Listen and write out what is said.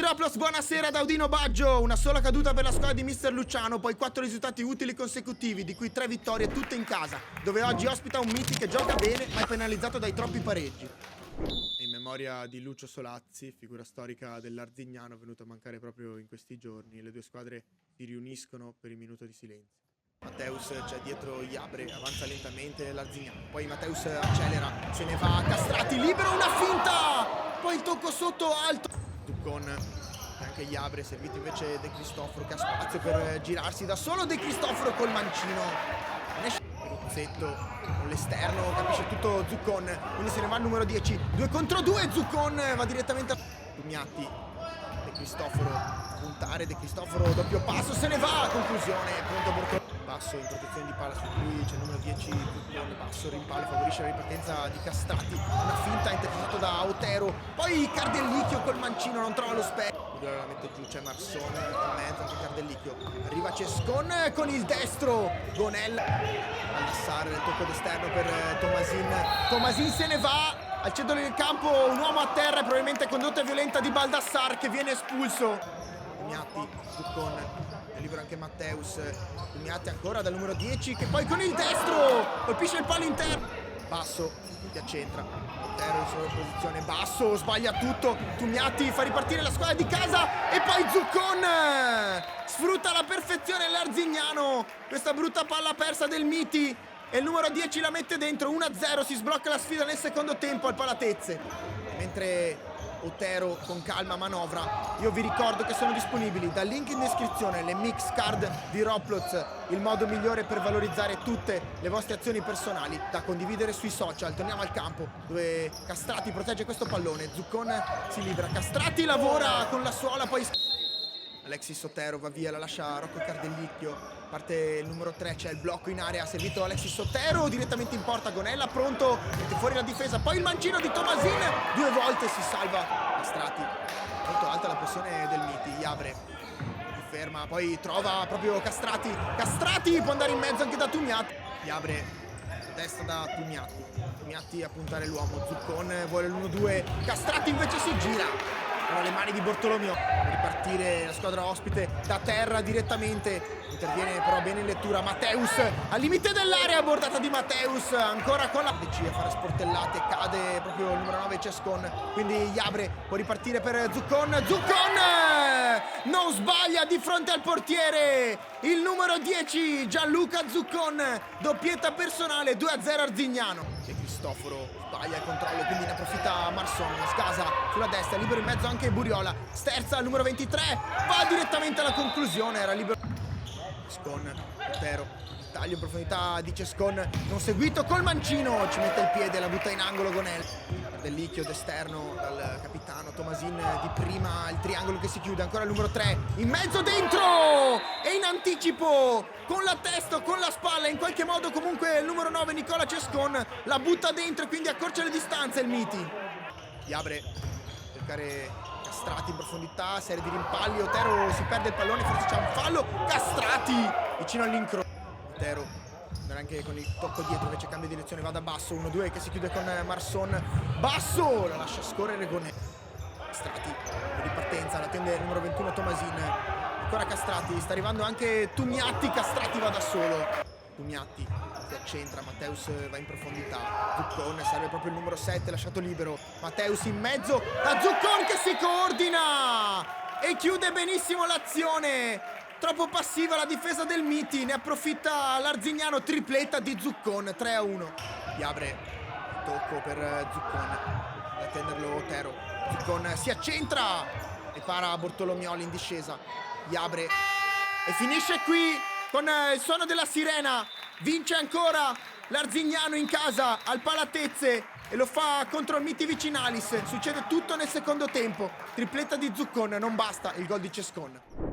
Raplos, buonasera da Udino Baggio. Una sola caduta per la squadra di Mister Luciano, poi 4 risultati utili consecutivi, di cui 3 vittorie tutte in casa, dove oggi ospita un Miti che gioca bene ma è penalizzato dai troppi pareggi. In memoria di Lucio Solazzi, figura storica dell'Arzignano, venuto a mancare proprio in questi giorni, le due squadre si riuniscono per il minuto di silenzio. Matteus c'è dietro Iabre, avanza lentamente l'Arzignano, poi Matteus accelera, se ne va, Castrati libero, una finta, poi il tocco sotto alto, Zuccon e anche Iabre, servito invece De Cristoforo che ha spazio per girarsi da solo, De Cristoforo col mancino, Ruzzetto con l'esterno, capisce tutto Zuccon, quindi se ne va il numero 10, 2 contro 2, Zuccon va direttamente a Tugnatti, De Cristoforo puntare, De Cristoforo doppio passo, se ne va, conclusione, pronto Bortolomeo. Basso in protezione di palla, su cui c'è il numero 10 Zuccon, basso rimpallo, favorisce la ripartenza di Castrati, una finta intercettato da Otero, poi Cardellicchio col mancino, non trova lo specchio, la mette giù, c'è Marson in mezzo, anche Cardellicchio, arriva Cescon con il destro, Gonella, Baldassare nel tocco d'esterno per Tomasin se ne va, al centro del campo un uomo a terra, probabilmente condotta violenta di Baldassar che viene espulso, Tugnatti, Zuccon, libera anche Matteus, Tugnatti ancora dal numero 10 che poi con il destro colpisce il palo interno, Basso ti accentra, Otero in sovrapposizione, Basso sbaglia tutto, Tugnatti fa ripartire la squadra di casa e poi Zuccon sfrutta alla perfezione l'Arzignano, questa brutta palla persa del Miti e il numero 10 la mette dentro, 1-0, si sblocca la sfida nel secondo tempo al Palatezze, mentre Otero con calma manovra. Io vi ricordo che sono disponibili dal link in descrizione le mix card di Roblox, il modo migliore per valorizzare tutte le vostre azioni personali da condividere sui social. Torniamo al campo dove Castrati protegge questo pallone, Zuccon si libera, Castrati lavora con la suola, poi Alexis Otero va via, la lascia Rocco Cardellicchio, parte il numero 3, c'è il blocco in area, ha servito Alexis Otero, direttamente in porta Gonella, pronto, mette fuori la difesa, poi il mancino di Tomasin, 2 volte si salva Castrati, molto alta la pressione del Miti, Iabre si ferma, poi trova proprio Castrati, Castrati può andare in mezzo anche da Tugnatti, Iabre testa da Tugnatti a puntare l'uomo, Zuccon vuole l'1-2, Castrati invece si gira, con le mani di Bortolomeo per ripartire la squadra ospite da terra direttamente, interviene però bene in lettura Matteus al limite dell'area, bordata di Matteus ancora con la DC a fare sportellate, cade proprio il numero 9 Cescon, quindi Iabre può ripartire per Zuccon non sbaglia di fronte al portiere, il numero 10 Gianluca Zuccon, doppietta personale, 2-0 Arzignano. De Cristoforo sbaglia il controllo, quindi ne approfitta Marson, scasa sulla destra, libero in mezzo anche Buriola, sterza al numero 23, va direttamente alla conclusione, era libero Cescon, Otero, il taglio in profondità di Cescon, non seguito col mancino, ci mette il piede, la butta in angolo Gonel, Cardellicchio d'esterno dal capitano, Tomasin di prima, il triangolo che si chiude, ancora il numero 3, in mezzo dentro e in anticipo, con la testa o con la spalla, in qualche modo comunque il numero 9 Nicola Cescon la butta dentro e quindi accorcia le distanze il Miti. Iabre, cercare Castrati in profondità, serie di rimpalli, Otero si perde il pallone, forse c'è un fallo, Castrati vicino all'incrocio, Otero anche con il tocco dietro, invece cambia direzione, va da Basso, 1-2 che si chiude con Marson, Basso la lascia scorrere con Castrati, ripartenza, la tende il numero 21 Tomasin, ancora Castrati, sta arrivando anche Tugnatti, Castrati va da solo, Tugnatti si accentra, Matteus va in profondità, Zuccon serve proprio il numero 7 lasciato libero, Matteus in mezzo, da Zuccon che si coordina e chiude benissimo l'azione. Troppo passiva la difesa del Miti, ne approfitta l'Arzignano, tripletta di Zuccon, 3-1. Iabre, tocco per Zuccon, da tenderlo Otero, Zuccon si accentra e para Bortolomioli in discesa, Iabre e finisce qui con il suono della sirena, vince ancora l'Arzignano in casa al Palatezze e lo fa contro il Miti Vicinalis, succede tutto nel secondo tempo, tripletta di Zuccon, non basta il gol di Cescon.